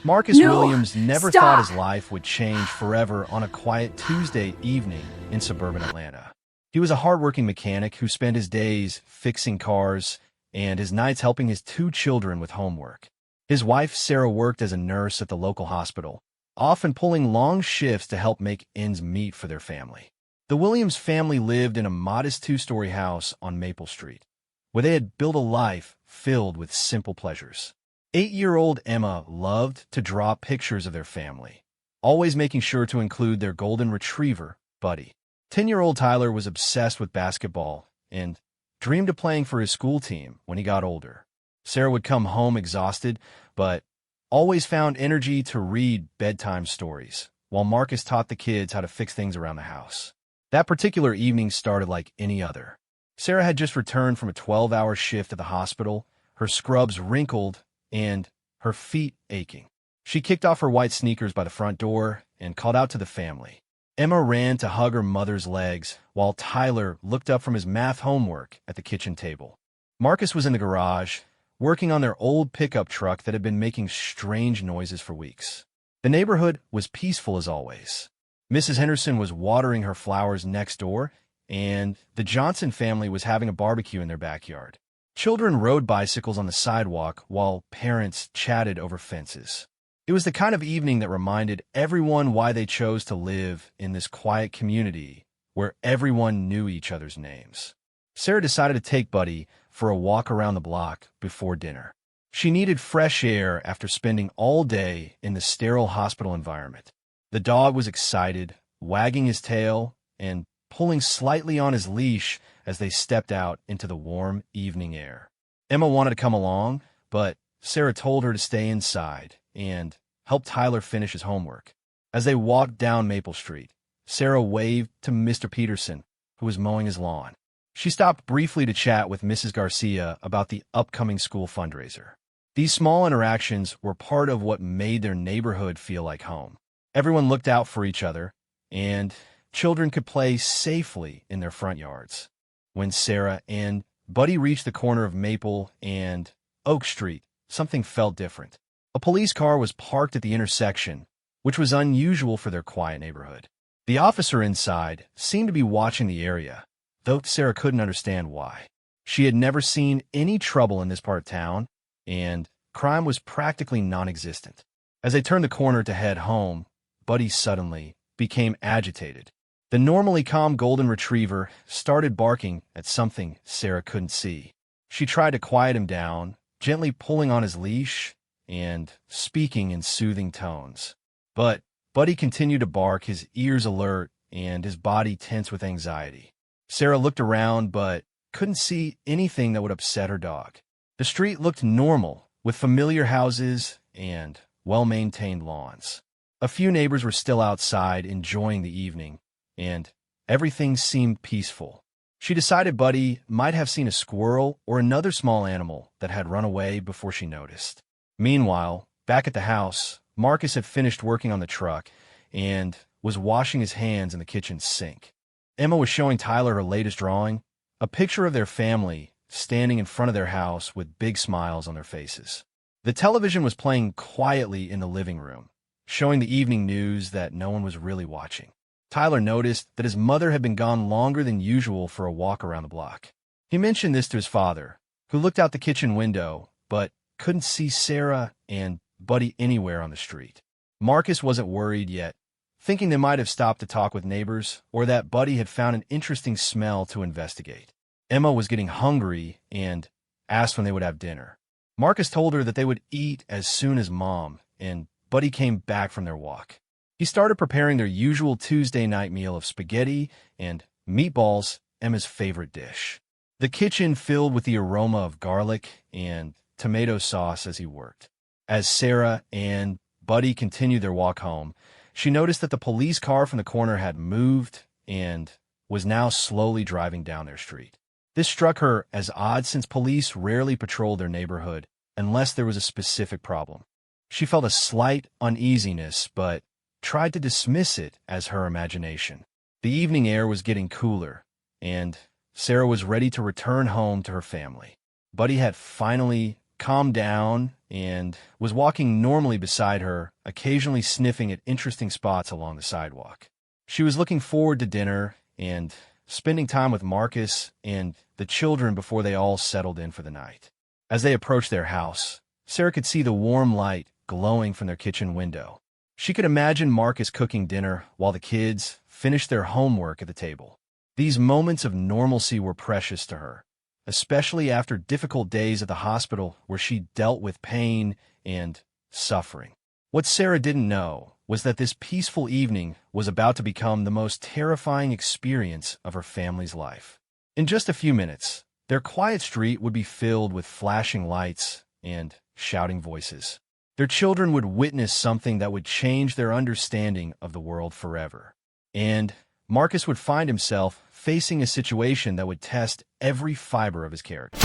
Marcus No! Williams never thought Stop! his life would change forever on a quiet Tuesday evening in suburban Atlanta. He was a hardworking mechanic who spent his days fixing cars and his nights helping his two children with homework. His wife, Sarah, worked as a nurse at the local hospital, often pulling long shifts to help make ends meet for their family. The Williams family lived in a modest two-story house on Maple Street, where they had built a life filled with simple pleasures. 8-year-old Emma loved to draw pictures of their family, always making sure to include their golden retriever, Buddy. 10-year-old Tyler was obsessed with basketball and dreamed of playing for his school team when he got older. Sarah would come home exhausted, but always found energy to read bedtime stories, while Marcus taught the kids how to fix things around the house. That particular evening started like any other. Sarah had just returned from a 12-hour shift at the hospital, her scrubs wrinkled and her feet aching. She kicked off her white sneakers by the front door and called out to the family. Emma ran to hug her mother's legs, while Tyler looked up from his math homework at the kitchen table. Marcus was in the garage, working on their old pickup truck that had been making strange noises for weeks. The neighborhood was peaceful as always. Mrs. Henderson was watering her flowers next door, and the Johnson family was having a barbecue in their backyard. Children rode bicycles on the sidewalk while parents chatted over fences. It was the kind of evening that reminded everyone why they chose to live in this quiet community where everyone knew each other's names. Sarah decided to take Buddy for a walk around the block before dinner. She needed fresh air after spending all day in the sterile hospital environment. The dog was excited, wagging his tail and pulling slightly on his leash as they stepped out into the warm evening air. Emma wanted to come along, but Sarah told her to stay inside and help Tyler finish his homework. As they walked down Maple Street, Sarah waved to Mr. Peterson, who was mowing his lawn. She stopped briefly to chat with Mrs. Garcia about the upcoming school fundraiser. These small interactions were part of what made their neighborhood feel like home. Everyone looked out for each other, and children could play safely in their front yards. When Sarah and Buddy reached the corner of Maple and Oak Street, something felt different. A police car was parked at the intersection, which was unusual for their quiet neighborhood. The officer inside seemed to be watching the area, though Sarah couldn't understand why. She had never seen any trouble in this part of town, and crime was practically non-existent. As they turned the corner to head home, Buddy suddenly became agitated. The normally calm golden retriever started barking at something Sarah couldn't see. She tried to quiet him down, gently pulling on his leash and speaking in soothing tones. But Buddy continued to bark, his ears alert and his body tense with anxiety. Sarah looked around but couldn't see anything that would upset her dog. The street looked normal, with familiar houses and well-maintained lawns. A few neighbors were still outside enjoying the evening, and everything seemed peaceful. She decided Buddy might have seen a squirrel or another small animal that had run away before she noticed. Meanwhile, back at the house, Marcus had finished working on the truck and was washing his hands in the kitchen sink. Emma was showing Tyler her latest drawing, a picture of their family standing in front of their house with big smiles on their faces. The television was playing quietly in the living room, showing the evening news that no one was really watching. Tyler noticed that his mother had been gone longer than usual for a walk around the block. He mentioned this to his father, who looked out the kitchen window, but couldn't see Sarah and Buddy anywhere on the street. Marcus wasn't worried yet, thinking they might have stopped to talk with neighbors or that Buddy had found an interesting smell to investigate. Emma was getting hungry and asked when they would have dinner. Marcus told her that they would eat as soon as Mom and Buddy came back from their walk. He started preparing their usual Tuesday night meal of spaghetti and meatballs, Emma's favorite dish. The kitchen filled with the aroma of garlic and tomato sauce as he worked. As Sarah and Buddy continued their walk home, she noticed that the police car from the corner had moved and was now slowly driving down their street. This struck her as odd since police rarely patrolled their neighborhood unless there was a specific problem. She felt a slight uneasiness, but tried to dismiss it as her imagination. The evening air was getting cooler, and Sarah was ready to return home to her family. Buddy had finally calmed down and was walking normally beside her, occasionally sniffing at interesting spots along the sidewalk. She was looking forward to dinner and spending time with Marcus and the children before they all settled in for the night. As they approached their house, Sarah could see the warm light glowing from their kitchen window. She could imagine Marcus cooking dinner while the kids finished their homework at the table. These moments of normalcy were precious to her, especially after difficult days at the hospital where she dealt with pain and suffering. What Sarah didn't know was that this peaceful evening was about to become the most terrifying experience of her family's life. In just a few minutes, their quiet street would be filled with flashing lights and shouting voices. Their children would witness something that would change their understanding of the world forever. And Marcus would find himself facing a situation that would test every fiber of his character.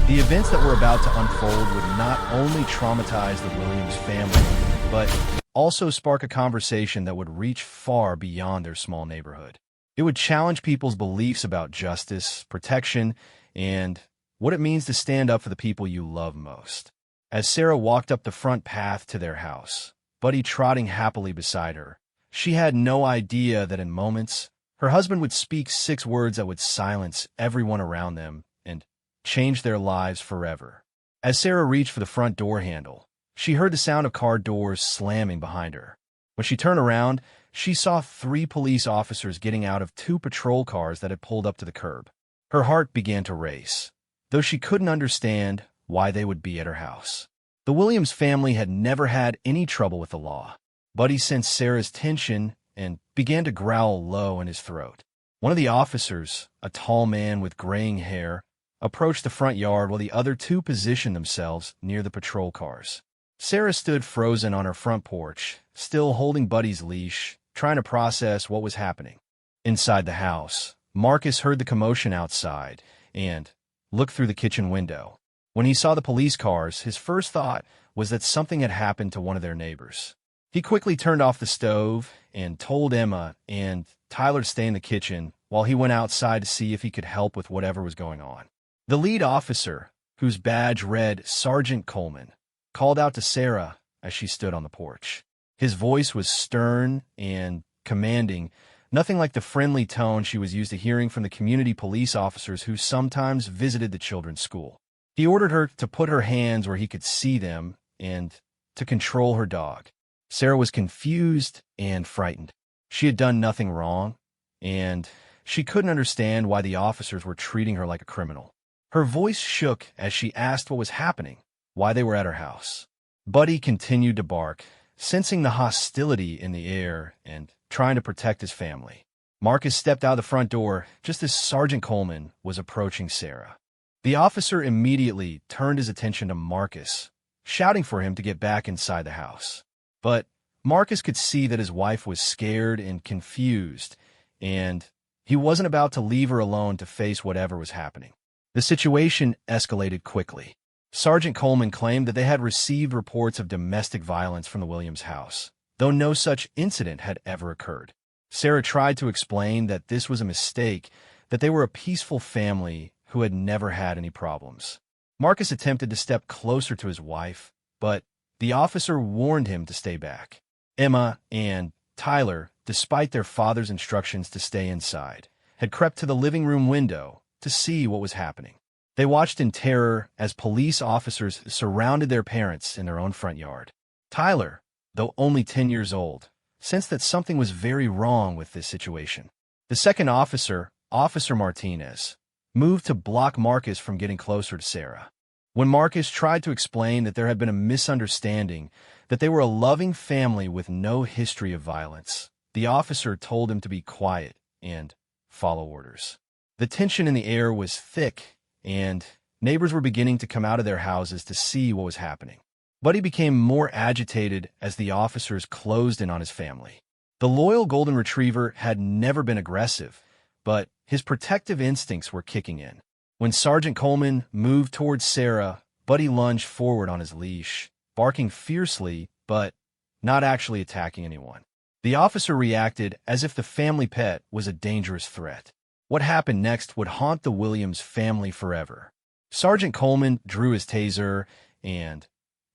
The events that were about to unfold would not only traumatize the Williams family, but also spark a conversation that would reach far beyond their small neighborhood. It would challenge people's beliefs about justice, protection, and what it means to stand up for the people you love most. As Sarah walked up the front path to their house, Buddy trotting happily beside her, she had no idea that in moments, her husband would speak 6 words that would silence everyone around them and change their lives forever. As Sarah reached for the front door handle, she heard the sound of car doors slamming behind her. When she turned around, she saw 3 police officers getting out of 2 patrol cars that had pulled up to the curb. Her heart began to race, though she couldn't understand why they would be at her house. The Williams family had never had any trouble with the law. Buddy sensed Sarah's tension and began to growl low in his throat. One of the officers, a tall man with graying hair, approached the front yard while the other 2 positioned themselves near the patrol cars. Sarah stood frozen on her front porch, still holding Buddy's leash, trying to process what was happening. Inside the house, Marcus heard the commotion outside and looked through the kitchen window. When he saw the police cars, his first thought was that something had happened to one of their neighbors. He quickly turned off the stove and told Emma and Tyler to stay in the kitchen while he went outside to see if he could help with whatever was going on. The lead officer, whose badge read Sergeant Coleman, called out to Sarah as she stood on the porch. His voice was stern and commanding, nothing like the friendly tone she was used to hearing from the community police officers who sometimes visited the children's school. He ordered her to put her hands where he could see them and to control her dog. Sarah was confused and frightened. She had done nothing wrong, and she couldn't understand why the officers were treating her like a criminal. Her voice shook as she asked what was happening, why they were at her house. Buddy continued to bark, sensing the hostility in the air and trying to protect his family. Marcus stepped out the front door just as Sergeant Coleman was approaching Sarah. The officer immediately turned his attention to Marcus, shouting for him to get back inside the house. But Marcus could see that his wife was scared and confused, and he wasn't about to leave her alone to face whatever was happening. The situation escalated quickly. Sergeant Coleman claimed that they had received reports of domestic violence from the Williams house, though no such incident had ever occurred. Sarah tried to explain that this was a mistake, that they were a peaceful family who had never had any problems. Marcus attempted to step closer to his wife, but the officer warned him to stay back. Emma and Tyler, despite their father's instructions to stay inside, had crept to the living room window to see what was happening. They watched in terror as police officers surrounded their parents in their own front yard. Tyler, though only 10 years old, sensed that something was very wrong with this situation. The second officer, Officer Martinez, moved to block Marcus from getting closer to Sarah. When Marcus tried to explain that there had been a misunderstanding, that they were a loving family with no history of violence, the officer told him to be quiet and follow orders. The tension in the air was thick, and neighbors were beginning to come out of their houses to see what was happening. Buddy became more agitated as the officers closed in on his family. The loyal golden retriever had never been aggressive, but his protective instincts were kicking in. When Sergeant Coleman moved towards Sarah, Buddy lunged forward on his leash, barking fiercely, but not actually attacking anyone. The officer reacted as if the family pet was a dangerous threat. What happened next would haunt the Williams family forever. Sergeant Coleman drew his taser and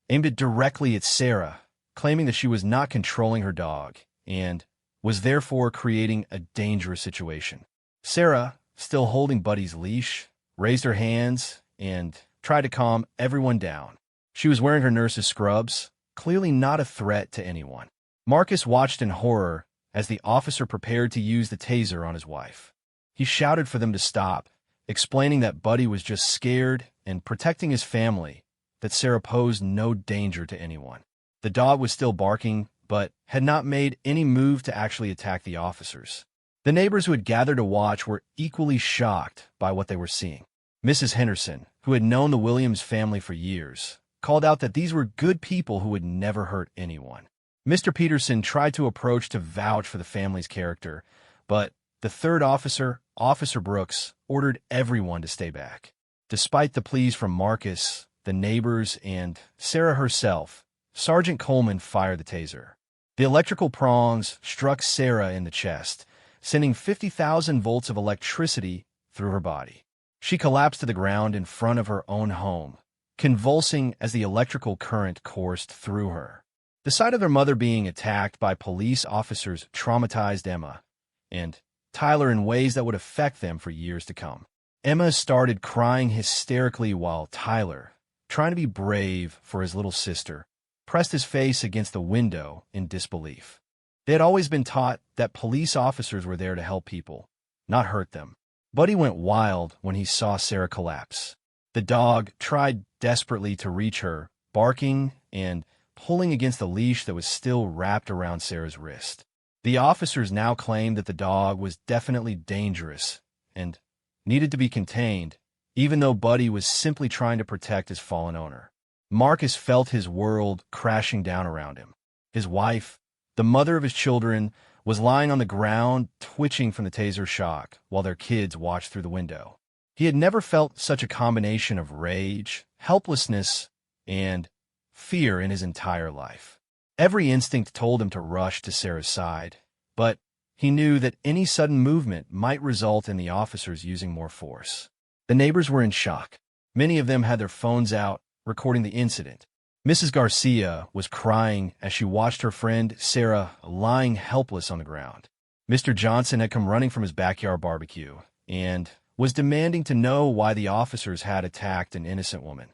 aimed it directly at Sarah, claiming that she was not controlling her dog and was therefore creating a dangerous situation. Sarah, still holding Buddy's leash, raised her hands and tried to calm everyone down. She was wearing her nurse's scrubs, clearly not a threat to anyone. Marcus watched in horror as the officer prepared to use the taser on his wife. He shouted for them to stop, explaining that Buddy was just scared and protecting his family, that Sarah posed no danger to anyone. The dog was still barking, but had not made any move to actually attack the officers. The neighbors who had gathered to watch were equally shocked by what they were seeing. Mrs. Henderson, who had known the Williams family for years, called out that these were good people who would never hurt anyone. Mr. Peterson tried to approach to vouch for the family's character, but the third officer, Officer Brooks, ordered everyone to stay back. Despite the pleas from Marcus, the neighbors, and Sarah herself, Sergeant Coleman fired the taser. The electrical prongs struck Sarah in the chest, sending 50,000 volts of electricity through her body. She collapsed to the ground in front of her own home, convulsing as the electrical current coursed through her. The sight of their mother being attacked by police officers traumatized Emma and Tyler in ways that would affect them for years to come. Emma started crying hysterically while Tyler, trying to be brave for his little sister, pressed his face against the window in disbelief. They had always been taught that police officers were there to help people, not hurt them. Buddy went wild when he saw Sarah collapse. The dog tried desperately to reach her, barking and pulling against the leash that was still wrapped around Sarah's wrist. The officers now claimed that the dog was definitely dangerous and needed to be contained, even though Buddy was simply trying to protect his fallen owner. Marcus felt his world crashing down around him. His wife, the mother of his children, was lying on the ground, twitching from the taser shock, while their kids watched through the window. He had never felt such a combination of rage, helplessness, and fear in his entire life. Every instinct told him to rush to Sarah's side, but he knew that any sudden movement might result in the officers using more force. The neighbors were in shock. Many of them had their phones out, recording the incident. Mrs. Garcia was crying as she watched her friend Sarah lying helpless on the ground. Mr. Johnson had come running from his backyard barbecue and was demanding to know why the officers had attacked an innocent woman.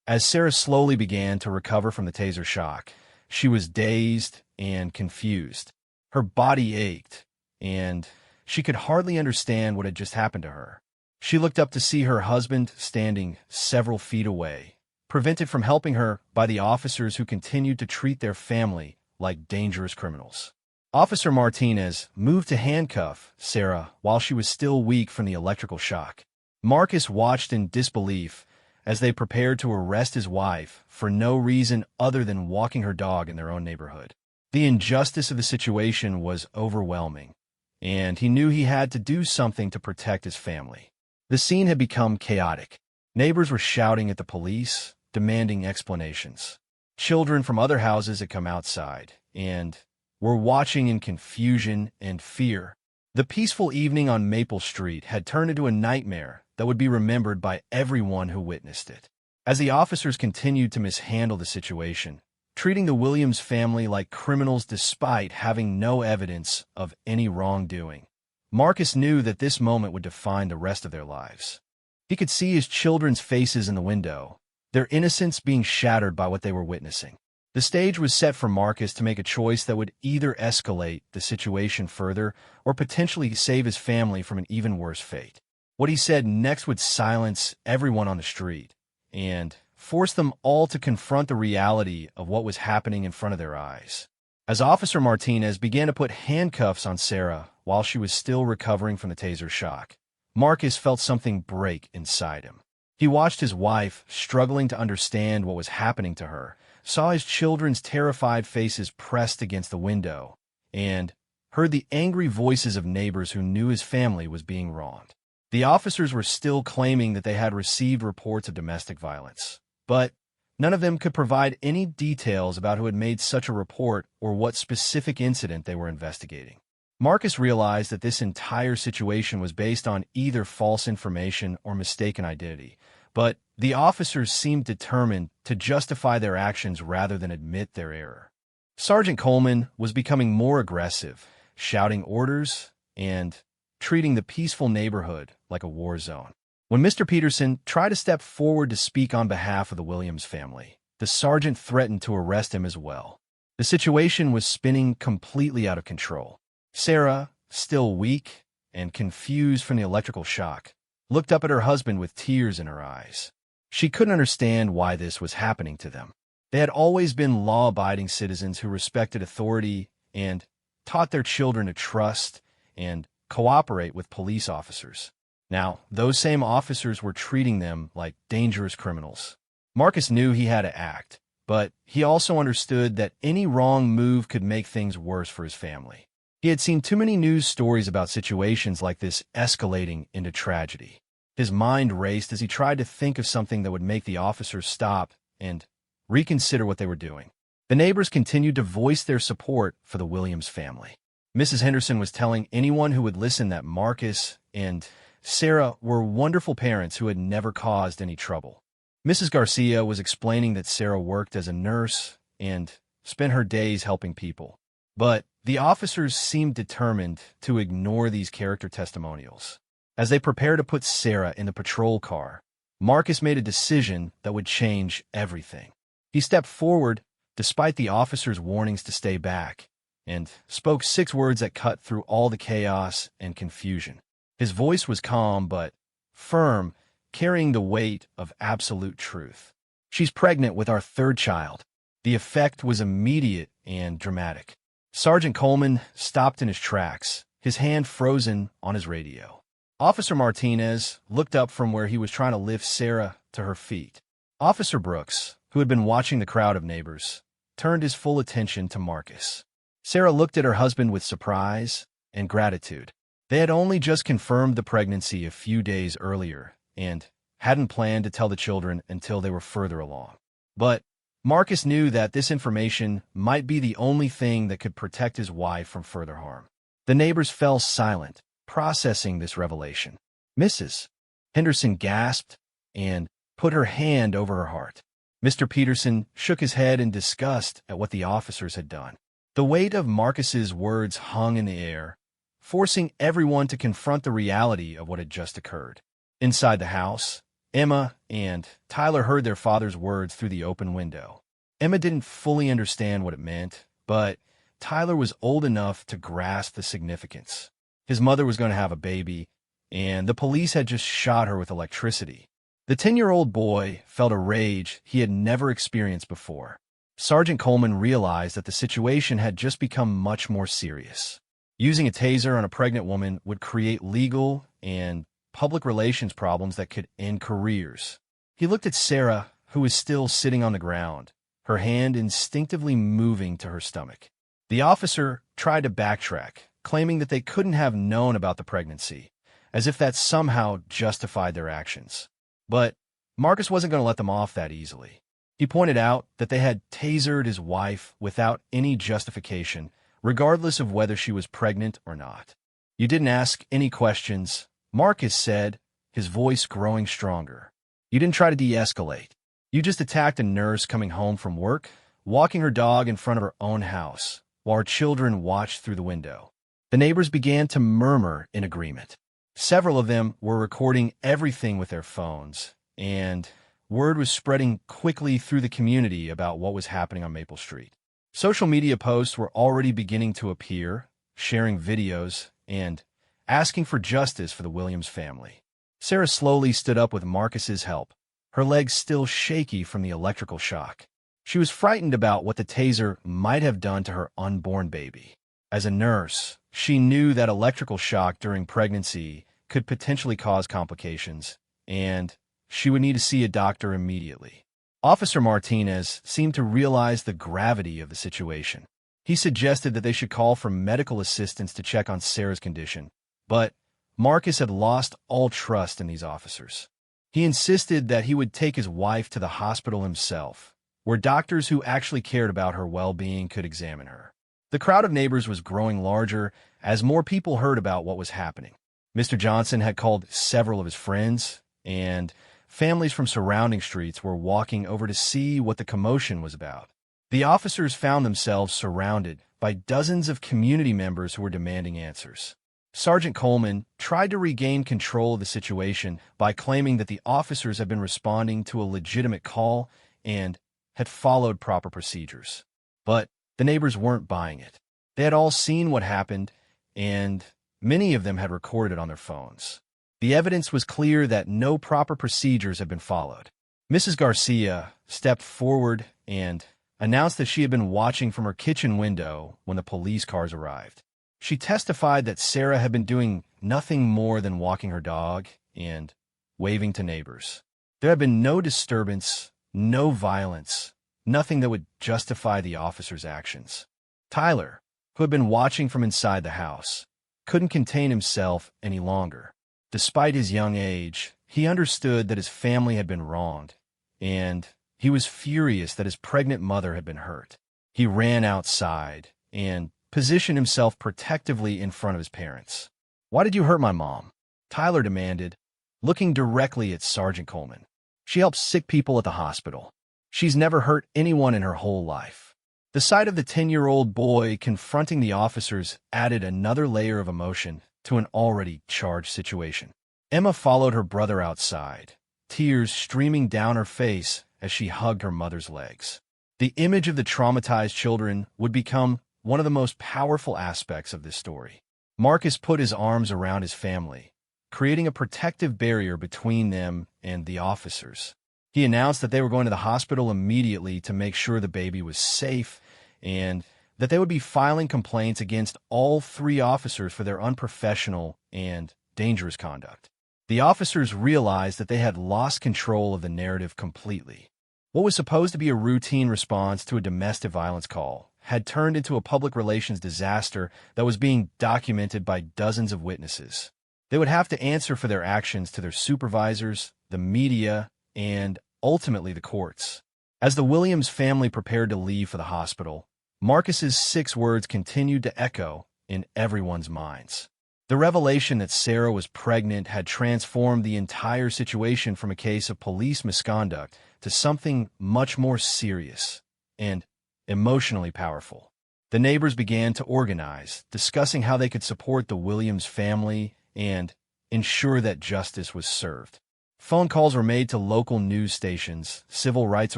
As Sarah slowly began to recover from the taser shock, she was dazed and confused. Her body ached, and she could hardly understand what had just happened to her. She looked up to see her husband standing several feet away, prevented from helping her by the officers who continued to treat their family like dangerous criminals. Officer Martinez moved to handcuff Sarah while she was still weak from the electrical shock. Marcus watched in disbelief as they prepared to arrest his wife for no reason other than walking her dog in their own neighborhood. The injustice of the situation was overwhelming, and he knew he had to do something to protect his family. The scene had become chaotic. Neighbors were shouting at the police, demanding explanations. Children from other houses had come outside and were watching in confusion and fear. The peaceful evening on Maple Street had turned into a nightmare that would be remembered by everyone who witnessed it. As the officers continued to mishandle the situation, treating the Williams family like criminals despite having no evidence of any wrongdoing, Marcus knew that this moment would define the rest of their lives. He could see his children's faces in the window, their innocence being shattered by what they were witnessing. The stage was set for Marcus to make a choice that would either escalate the situation further or potentially save his family from an even worse fate. What he said next would silence everyone on the street and force them all to confront the reality of what was happening in front of their eyes. As Officer Martinez began to put handcuffs on Sarah while she was still recovering from the taser shock, Marcus felt something break inside him. He watched his wife struggling to understand what was happening to her, saw his children's terrified faces pressed against the window, and heard the angry voices of neighbors who knew his family was being wronged. The officers were still claiming that they had received reports of domestic violence, but none of them could provide any details about who had made such a report or what specific incident they were investigating. Marcus realized that this entire situation was based on either false information or mistaken identity, but the officers seemed determined to justify their actions rather than admit their error. Sergeant Coleman was becoming more aggressive, shouting orders and treating the peaceful neighborhood like a war zone. When Mr. Peterson tried to step forward to speak on behalf of the Williams family, the sergeant threatened to arrest him as well. The situation was spinning completely out of control. Sarah, still weak and confused from the electrical shock, looked up at her husband with tears in her eyes. She couldn't understand why this was happening to them. They had always been law-abiding citizens who respected authority and taught their children to trust and cooperate with police officers. Now, those same officers were treating them like dangerous criminals. Marcus knew he had to act, but he also understood that any wrong move could make things worse for his family. He had seen too many news stories about situations like this escalating into tragedy. His mind raced as he tried to think of something that would make the officers stop and reconsider what they were doing. The neighbors continued to voice their support for the Williams family. Mrs. Henderson was telling anyone who would listen that Marcus and Sarah were wonderful parents who had never caused any trouble. Mrs. Garcia was explaining that Sarah worked as a nurse and spent her days helping people. But the officers seemed determined to ignore these character testimonials. As they prepared to put Sarah in the patrol car, Marcus made a decision that would change everything. He stepped forward, despite the officers' warnings to stay back, and spoke 6 words that cut through all the chaos and confusion. His voice was calm but firm, carrying the weight of absolute truth. "She's pregnant with our 3rd child." The effect was immediate and dramatic. Sergeant Coleman stopped in his tracks, his hand frozen on his radio. Officer Martinez looked up from where he was trying to lift Sarah to her feet. Officer Brooks, who had been watching the crowd of neighbors, turned his full attention to Marcus. Sarah looked at her husband with surprise and gratitude. They had only just confirmed the pregnancy a few days earlier and hadn't planned to tell the children until they were further along. But Marcus knew that this information might be the only thing that could protect his wife from further harm. The neighbors fell silent, processing this revelation. Mrs. Henderson gasped and put her hand over her heart. Mr. Peterson shook his head in disgust at what the officers had done. The weight of Marcus's words hung in the air, forcing everyone to confront the reality of what had just occurred. Inside the house, Emma and Tyler heard their father's words through the open window. Emma didn't fully understand what it meant, but Tyler was old enough to grasp the significance. His mother was going to have a baby, and the police had just shot her with electricity. The 10-year-old boy felt a rage he had never experienced before. Sergeant Coleman realized that the situation had just become much more serious. Using a taser on a pregnant woman would create legal and public relations problems that could end careers. He looked at Sarah, who was still sitting on the ground, her hand instinctively moving to her stomach. The officer tried to backtrack, claiming that they couldn't have known about the pregnancy, as if that somehow justified their actions. But Marcus wasn't going to let them off that easily. He pointed out that they had tasered his wife without any justification, regardless of whether she was pregnant or not. "You didn't ask any questions," Marcus said, his voice growing stronger. "You didn't try to de-escalate. You just attacked a nurse coming home from work, walking her dog in front of her own house, while her children watched through the window." The neighbors began to murmur in agreement. Several of them were recording everything with their phones, and word was spreading quickly through the community about what was happening on Maple Street. Social media posts were already beginning to appear, sharing videos and asking for justice for the Williams family. Sarah slowly stood up with Marcus's help, her legs still shaky from the electrical shock. She was frightened about what the taser might have done to her unborn baby. As a nurse, she knew that electrical shock during pregnancy could potentially cause complications, and she would need to see a doctor immediately. Officer Martinez seemed to realize the gravity of the situation. He suggested that they should call for medical assistance to check on Sarah's condition, but Marcus had lost all trust in these officers. He insisted that he would take his wife to the hospital himself, where doctors who actually cared about her well-being could examine her. The crowd of neighbors was growing larger as more people heard about what was happening. Mr. Johnson had called several of his friends, and families from surrounding streets were walking over to see what the commotion was about. The officers found themselves surrounded by dozens of community members who were demanding answers. Sergeant Coleman tried to regain control of the situation by claiming that the officers had been responding to a legitimate call and had followed proper procedures. But the neighbors weren't buying it. They had all seen what happened, and many of them had recorded it on their phones. The evidence was clear that no proper procedures had been followed. Mrs. Garcia stepped forward and announced that she had been watching from her kitchen window when the police cars arrived. She testified that Sarah had been doing nothing more than walking her dog and waving to neighbors. There had been no disturbance, no violence, nothing that would justify the officers' actions. Tyler, who had been watching from inside the house, couldn't contain himself any longer. Despite his young age, he understood that his family had been wronged, and he was furious that his pregnant mother had been hurt. He ran outside and positioned himself protectively in front of his parents. "Why did you hurt my mom?" Tyler demanded, looking directly at Sergeant Coleman. "She helps sick people at the hospital. She's never hurt anyone in her whole life." The sight of the 10-year-old boy confronting the officers added another layer of emotion to an already charged situation. Emma followed her brother outside, tears streaming down her face as she hugged her mother's legs. The image of the traumatized children would become one of the most powerful aspects of this story. Marcus put his arms around his family, creating a protective barrier between them and the officers. He announced that they were going to the hospital immediately to make sure the baby was safe and that they would be filing complaints against all 3 officers for their unprofessional and dangerous conduct. The officers realized that they had lost control of the narrative completely. What was supposed to be a routine response to a domestic violence call had turned into a public relations disaster that was being documented by dozens of witnesses. They would have to answer for their actions to their supervisors, the media, and ultimately the courts. As the Williams family prepared to leave for the hospital, Marcus's 6 words continued to echo in everyone's minds. The revelation that Sarah was pregnant had transformed the entire situation from a case of police misconduct to something much more serious and emotionally powerful. The neighbors began to organize, discussing how they could support the Williams family and ensure that justice was served. Phone calls were made to local news stations, civil rights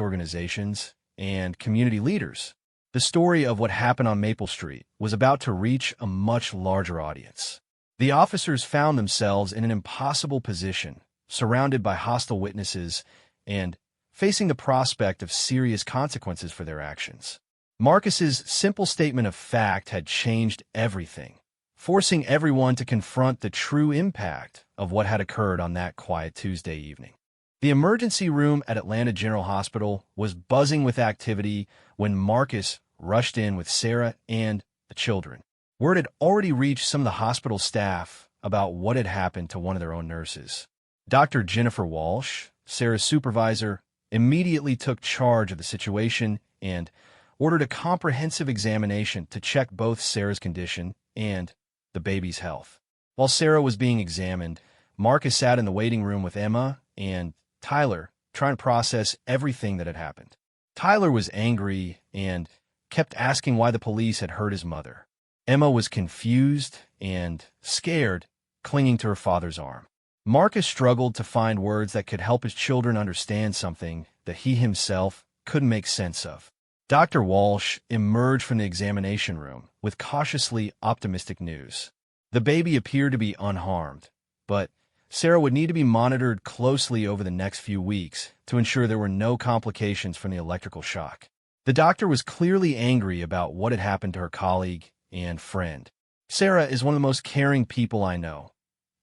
organizations, and community leaders. The story of what happened on Maple Street was about to reach a much larger audience. The officers found themselves in an impossible position, surrounded by hostile witnesses and facing the prospect of serious consequences for their actions. Marcus's simple statement of fact had changed everything, forcing everyone to confront the true impact of what had occurred on that quiet Tuesday evening. The emergency room at Atlanta General Hospital was buzzing with activity when Marcus rushed in with Sarah and the children. Word had already reached some of the hospital staff about what had happened to one of their own nurses. Dr. Jennifer Walsh, Sarah's supervisor, immediately took charge of the situation and ordered a comprehensive examination to check both Sarah's condition and the baby's health. While Sarah was being examined, Marcus sat in the waiting room with Emma and Tyler, trying to process everything that had happened. Tyler was angry and kept asking why the police had hurt his mother. Emma was confused and scared, clinging to her father's arm. Marcus struggled to find words that could help his children understand something that he himself couldn't make sense of. Dr. Walsh emerged from the examination room with cautiously optimistic news. The baby appeared to be unharmed, but Sarah would need to be monitored closely over the next few weeks to ensure there were no complications from the electrical shock. The doctor was clearly angry about what had happened to her colleague and friend. "Sarah is one of the most caring people I know,"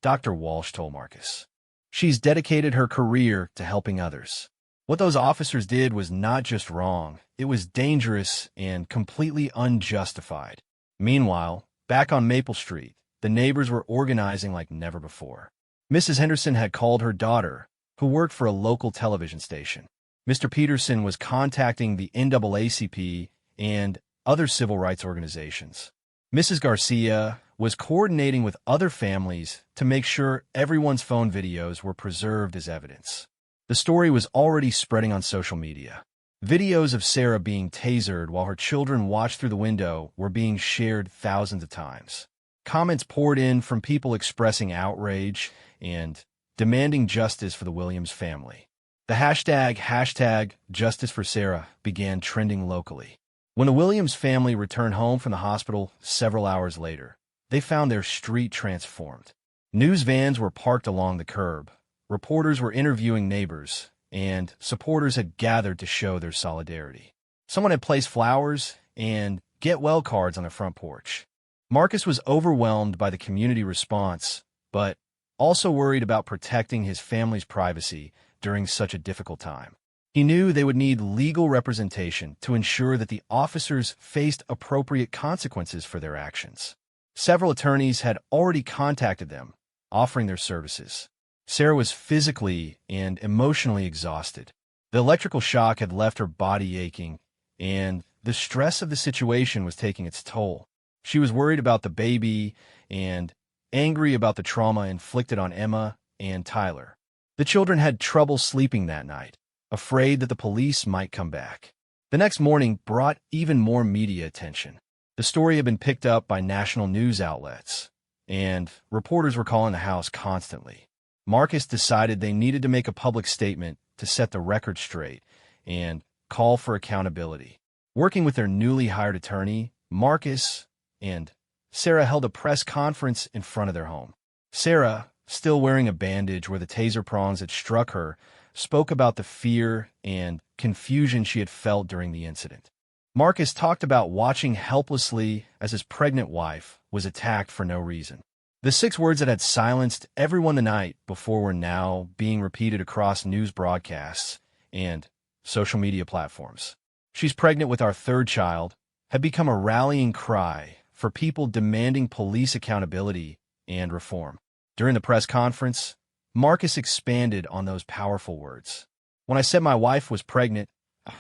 Dr. Walsh told Marcus. "She's dedicated her career to helping others. What those officers did was not just wrong, it was dangerous and completely unjustified." Meanwhile, back on Maple Street, the neighbors were organizing like never before. Mrs. Henderson had called her daughter, who worked for a local television station. Mr. Peterson was contacting the NAACP and other civil rights organizations. Mrs. Garcia was coordinating with other families to make sure everyone's phone videos were preserved as evidence. The The story was already spreading on social media. Videos of Sarah being tasered while her children watched through the window were being shared thousands of times. Comments poured in from people expressing outrage and demanding justice for the Williams family. The hashtag Justice for Sarah began trending locally. When the Williams family returned home from the hospital several hours later, they found their street transformed. News vans were parked along the curb, reporters were interviewing neighbors, and supporters had gathered to show their solidarity. Someone had placed flowers and get well cards on their front porch. Marcus was overwhelmed by the community response, but also worried about protecting his family's privacy during such a difficult time. He knew they would need legal representation to ensure that the officers faced appropriate consequences for their actions. Several attorneys had already contacted them, offering their services. Sarah was physically and emotionally exhausted. The electrical shock had left her body aching, and the stress of the situation was taking its toll. She was worried about the baby and angry about the trauma inflicted on Emma and Tyler. The children had trouble sleeping that night, afraid that the police might come back. The next morning brought even more media attention. The story had been picked up by national news outlets, and reporters were calling the house constantly. Marcus decided they needed to make a public statement to set the record straight and call for accountability. Working with their newly hired attorney, Marcus and Sarah held a press conference in front of their home. Sarah, still wearing a bandage where the taser prongs had struck her, spoke about the fear and confusion she had felt during the incident. Marcus talked about watching helplessly as his pregnant wife was attacked for no reason. The 6 words that had silenced everyone the night before were now being repeated across news broadcasts and social media platforms. "She's pregnant with our 3rd child" had become a rallying cry for people demanding police accountability and reform. During the press conference, Marcus expanded on those powerful words. "When I said my wife was pregnant,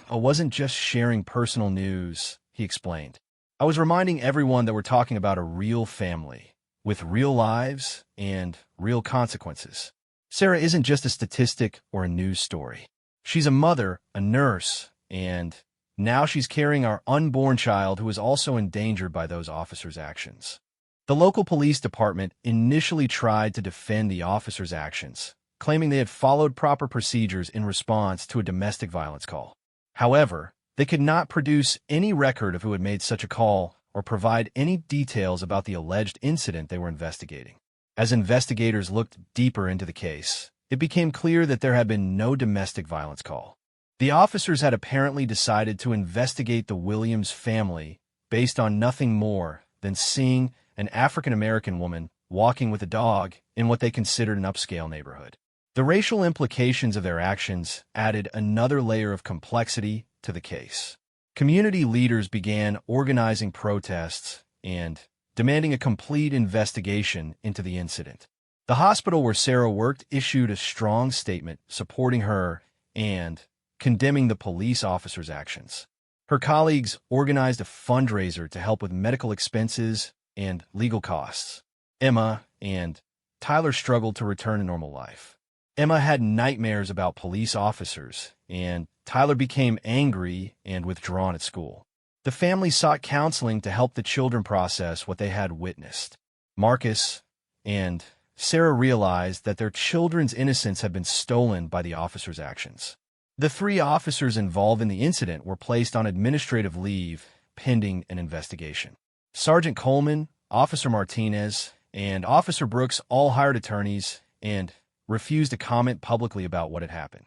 I wasn't just sharing personal news," he explained. "I was reminding everyone that we're talking about a real family, with real lives and real consequences. Sarah isn't just a statistic or a news story. She's a mother, a nurse, and now she's carrying our unborn child who is also endangered by those officers' actions." The local police department initially tried to defend the officers' actions, claiming they had followed proper procedures in response to a domestic violence call. However, they could not produce any record of who had made such a call or provide any details about the alleged incident they were investigating. As investigators looked deeper into the case, it became clear that there had been no domestic violence call. The officers had apparently decided to investigate the Williams family based on nothing more than seeing an African-American woman walking with a dog in what they considered an upscale neighborhood. The racial implications of their actions added another layer of complexity to the case. Community leaders began organizing protests and demanding a complete investigation into the incident. The hospital where Sarah worked issued a strong statement supporting her and condemning the police officers' actions. Her colleagues organized a fundraiser to help with medical expenses and legal costs. Emma and Tyler struggled to return to normal life. Emma had nightmares about police officers, and Tyler became angry and withdrawn at school. The family sought counseling to help the children process what they had witnessed. Marcus and Sarah realized that their children's innocence had been stolen by the officers' actions. The 3 officers involved in the incident were placed on administrative leave pending an investigation. Sergeant Coleman, Officer Martinez, and Officer Brooks all hired attorneys and refused to comment publicly about what had happened.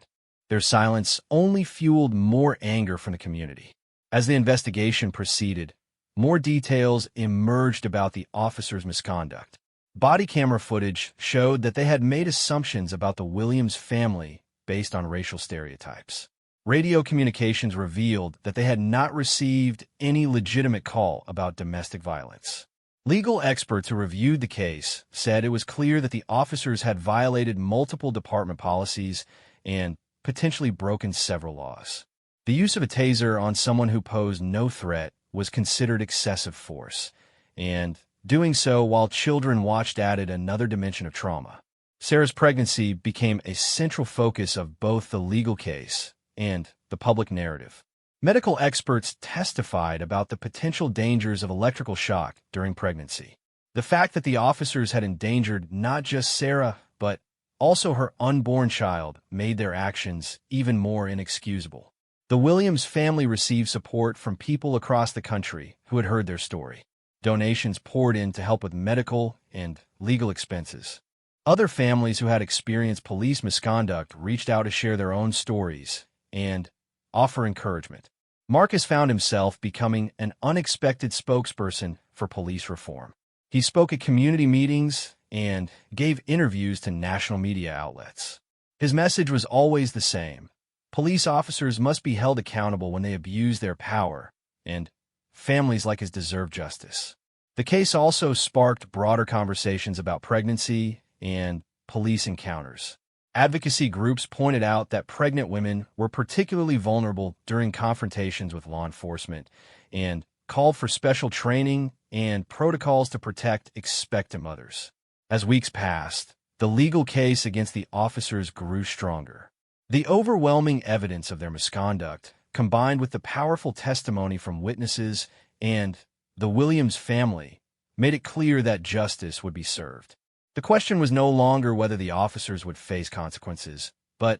Their silence only fueled more anger from the community. As the investigation proceeded, more details emerged about the officers' misconduct. Body camera footage showed that they had made assumptions about the Williams family based on racial stereotypes. Radio communications revealed that they had not received any legitimate call about domestic violence. Legal experts who reviewed the case said it was clear that the officers had violated multiple department policies and potentially broken several laws. The use of a taser on someone who posed no threat was considered excessive force, and doing so while children watched added another dimension of trauma. Sarah's pregnancy became a central focus of both the legal case and the public narrative. Medical experts testified about the potential dangers of electrical shock during pregnancy. The fact that the officers had endangered not just Sarah, but also her unborn child made their actions even more inexcusable. The Williams family received support from people across the country who had heard their story. Donations poured in to help with medical and legal expenses. Other families who had experienced police misconduct reached out to share their own stories and offer encouragement. Marcus found himself becoming an unexpected spokesperson for police reform. He spoke at community meetings and gave interviews to national media outlets. His message was always the same: police officers must be held accountable when they abuse their power, and families like his deserve justice. The case also sparked broader conversations about pregnancy and police encounters. Advocacy groups pointed out that pregnant women were particularly vulnerable during confrontations with law enforcement and called for special training and protocols to protect expectant mothers. As weeks passed, the legal case against the officers grew stronger. The overwhelming evidence of their misconduct, combined with the powerful testimony from witnesses and the Williams family, made it clear that justice would be served. The question was no longer whether the officers would face consequences, but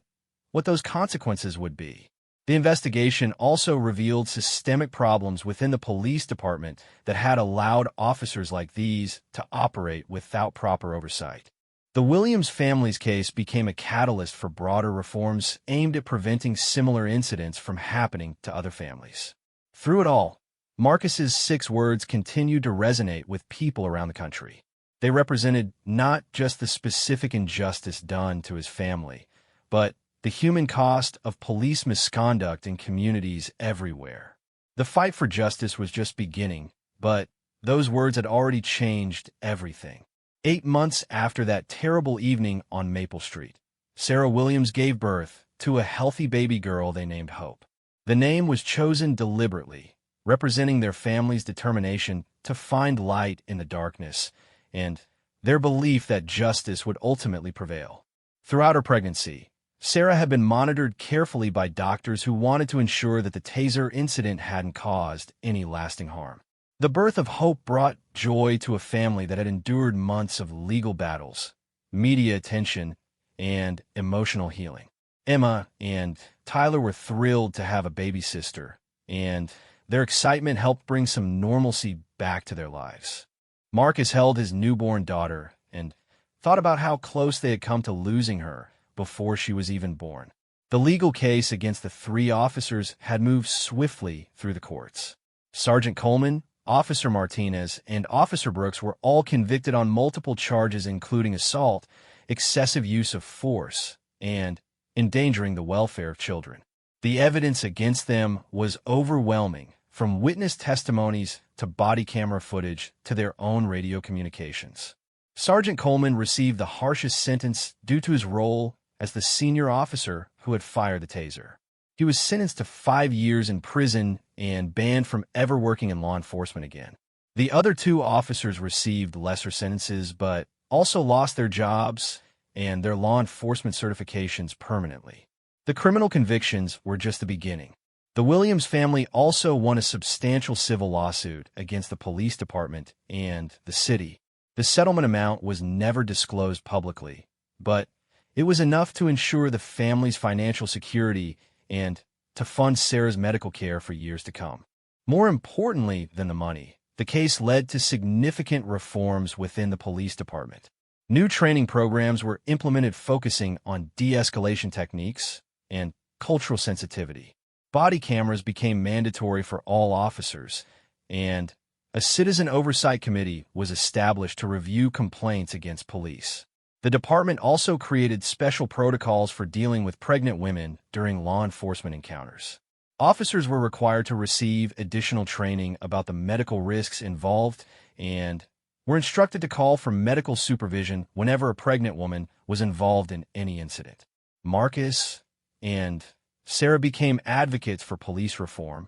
what those consequences would be. The investigation also revealed systemic problems within the police department that had allowed officers like these to operate without proper oversight. The Williams family's case became a catalyst for broader reforms aimed at preventing similar incidents from happening to other families. Through it all, Marcus's 6 words continued to resonate with people around the country. They represented not just the specific injustice done to his family, but the human cost of police misconduct in communities everywhere. The fight for justice was just beginning, but those words had already changed everything. 8 months after that terrible evening on Maple Street, Sarah Williams gave birth to a healthy baby girl they named Hope. The name was chosen deliberately, representing their family's determination to find light in the darkness and their belief that justice would ultimately prevail. Throughout her pregnancy, Sarah had been monitored carefully by doctors who wanted to ensure that the Taser incident hadn't caused any lasting harm. The birth of Hope brought joy to a family that had endured months of legal battles, media attention, and emotional healing. Emma and Tyler were thrilled to have a baby sister, and their excitement helped bring some normalcy back to their lives. Marcus held his newborn daughter and thought about how close they had come to losing her before she was even born. The legal case against the 3 officers had moved swiftly through the courts. Sergeant Coleman, Officer Martinez, and Officer Brooks were all convicted on multiple charges including assault, excessive use of force, and endangering the welfare of children. The evidence against them was overwhelming, from witness testimonies to body camera footage to their own radio communications. Sergeant Coleman received the harshest sentence due to his role as the senior officer who had fired the Taser. He was sentenced to 5 years in prison and banned from ever working in law enforcement again. The other 2 officers received lesser sentences, but also lost their jobs and their law enforcement certifications permanently. The criminal convictions were just the beginning. The Williams family also won a substantial civil lawsuit against the police department and the city. The settlement amount was never disclosed publicly, but it was enough to ensure the family's financial security and to fund Sarah's medical care for years to come. More importantly than the money, the case led to significant reforms within the police department. New training programs were implemented focusing on de-escalation techniques and cultural sensitivity. Body cameras became mandatory for all officers, and a citizen oversight committee was established to review complaints against police. The department also created special protocols for dealing with pregnant women during law enforcement encounters. Officers were required to receive additional training about the medical risks involved and were instructed to call for medical supervision whenever a pregnant woman was involved in any incident. Marcus and Sarah became advocates for police reform,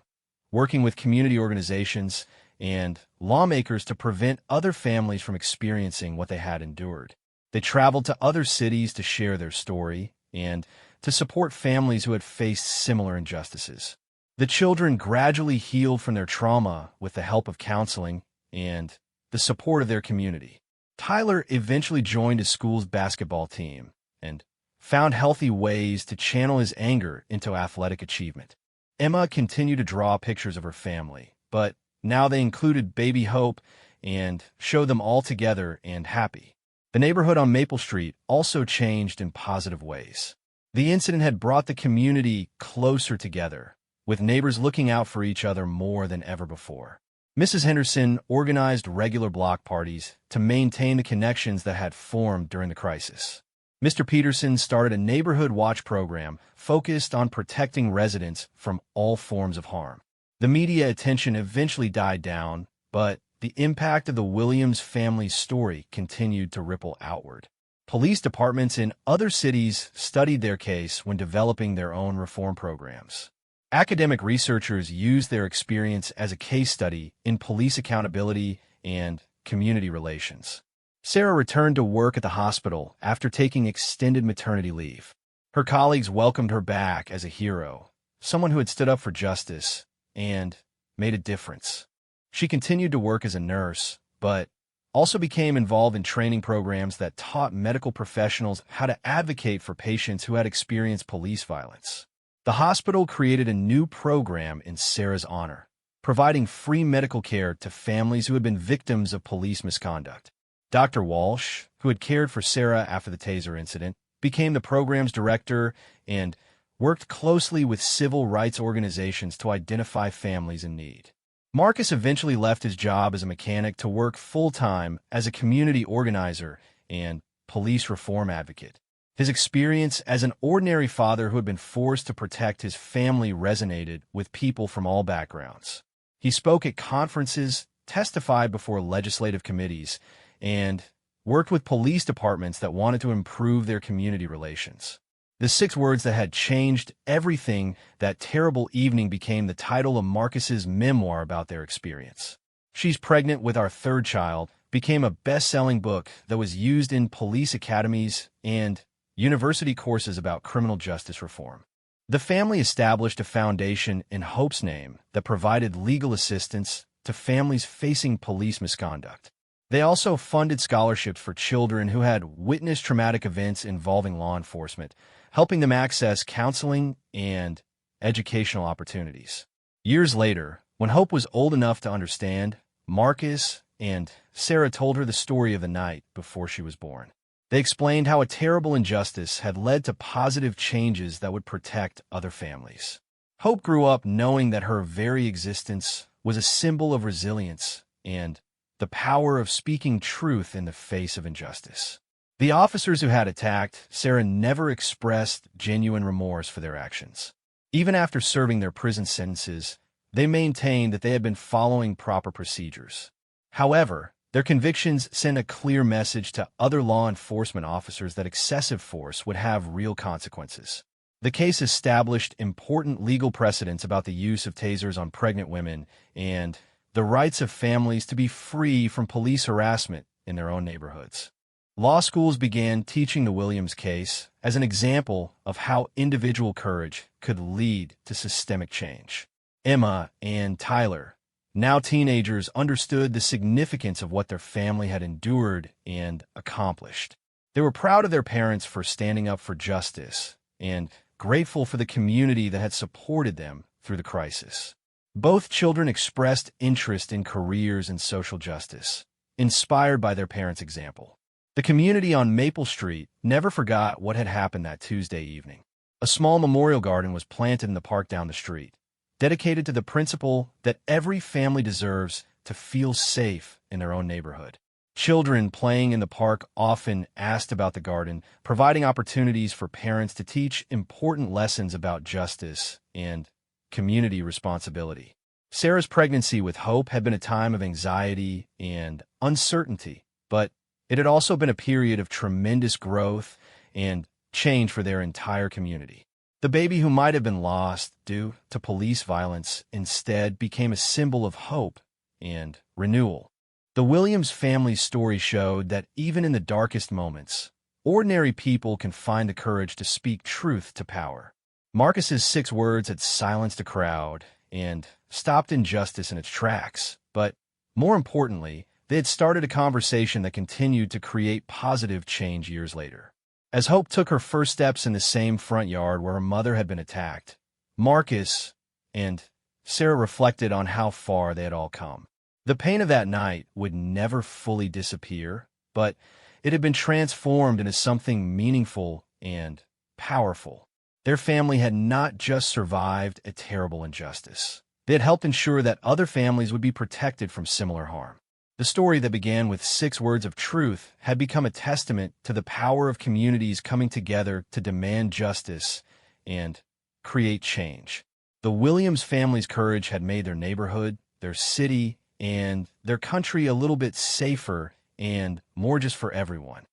working with community organizations and lawmakers to prevent other families from experiencing what they had endured. They traveled to other cities to share their story and to support families who had faced similar injustices. The children gradually healed from their trauma with the help of counseling and the support of their community. Tyler eventually joined his school's basketball team and found healthy ways to channel his anger into athletic achievement. Emma continued to draw pictures of her family, but now they included baby Hope and showed them all together and happy. The neighborhood on Maple Street also changed in positive ways. The incident had brought the community closer together, with neighbors looking out for each other more than ever before. Mrs. Henderson organized regular block parties to maintain the connections that had formed during the crisis. Mr. Peterson started a neighborhood watch program focused on protecting residents from all forms of harm. The media attention eventually died down, but the impact of the Williams family's story continued to ripple outward. Police departments in other cities studied their case when developing their own reform programs. Academic researchers used their experience as a case study in police accountability and community relations. Sarah returned to work at the hospital after taking extended maternity leave. Her colleagues welcomed her back as a hero, someone who had stood up for justice and made a difference. She continued to work as a nurse, but also became involved in training programs that taught medical professionals how to advocate for patients who had experienced police violence. The hospital created a new program in Sarah's honor, providing free medical care to families who had been victims of police misconduct. Dr. Walsh, who had cared for Sarah after the Taser incident, became the program's director and worked closely with civil rights organizations to identify families in need. Marcus eventually left his job as a mechanic to work full-time as a community organizer and police reform advocate. His experience as an ordinary father who had been forced to protect his family resonated with people from all backgrounds. He spoke at conferences, testified before legislative committees, and worked with police departments that wanted to improve their community relations. The 6 words that had changed everything that terrible evening became the title of Marcus's memoir about their experience. She's Pregnant with Our Third Child became a best-selling book that was used in police academies and university courses about criminal justice reform. The family established a foundation in Hope's name that provided legal assistance to families facing police misconduct. They also funded scholarships for children who had witnessed traumatic events involving law enforcement, helping them access counseling and educational opportunities. Years later, when Hope was old enough to understand, Marcus and Sarah told her the story of the night before she was born. They explained how a terrible injustice had led to positive changes that would protect other families. Hope grew up knowing that her very existence was a symbol of resilience and the power of speaking truth in the face of injustice. The officers who had attacked Sarah never expressed genuine remorse for their actions. Even after serving their prison sentences, they maintained that they had been following proper procedures. However, their convictions sent a clear message to other law enforcement officers that excessive force would have real consequences. The case established important legal precedents about the use of tasers on pregnant women and the rights of families to be free from police harassment in their own neighborhoods. Law schools began teaching the Williams case as an example of how individual courage could lead to systemic change. Emma and Tyler, now teenagers, understood the significance of what their family had endured and accomplished. They were proud of their parents for standing up for justice and grateful for the community that had supported them through the crisis. Both children expressed interest in careers in social justice, inspired by their parents' example. The community on Maple Street never forgot what had happened that Tuesday evening. A small memorial garden was planted in the park down the street, dedicated to the principle that every family deserves to feel safe in their own neighborhood. Children playing in the park often asked about the garden, providing opportunities for parents to teach important lessons about justice and community responsibility. Sarah's pregnancy with Hope had been a time of anxiety and uncertainty, but it had also been a period of tremendous growth and change for their entire community. The baby who might have been lost due to police violence instead became a symbol of hope and renewal. The Williams family's story showed that even in the darkest moments, ordinary people can find the courage to speak truth to power. Marcus's 6 words had silenced a crowd and stopped injustice in its tracks, but more importantly, they had started a conversation that continued to create positive change years later. As Hope took her first steps in the same front yard where her mother had been attacked, Marcus and Sarah reflected on how far they had all come. The pain of that night would never fully disappear, but it had been transformed into something meaningful and powerful. Their family had not just survived a terrible injustice. They had helped ensure that other families would be protected from similar harm. The story that began with 6 words of truth had become a testament to the power of communities coming together to demand justice and create change. The Williams family's courage had made their neighborhood, their city, and their country a little bit safer and more just for everyone.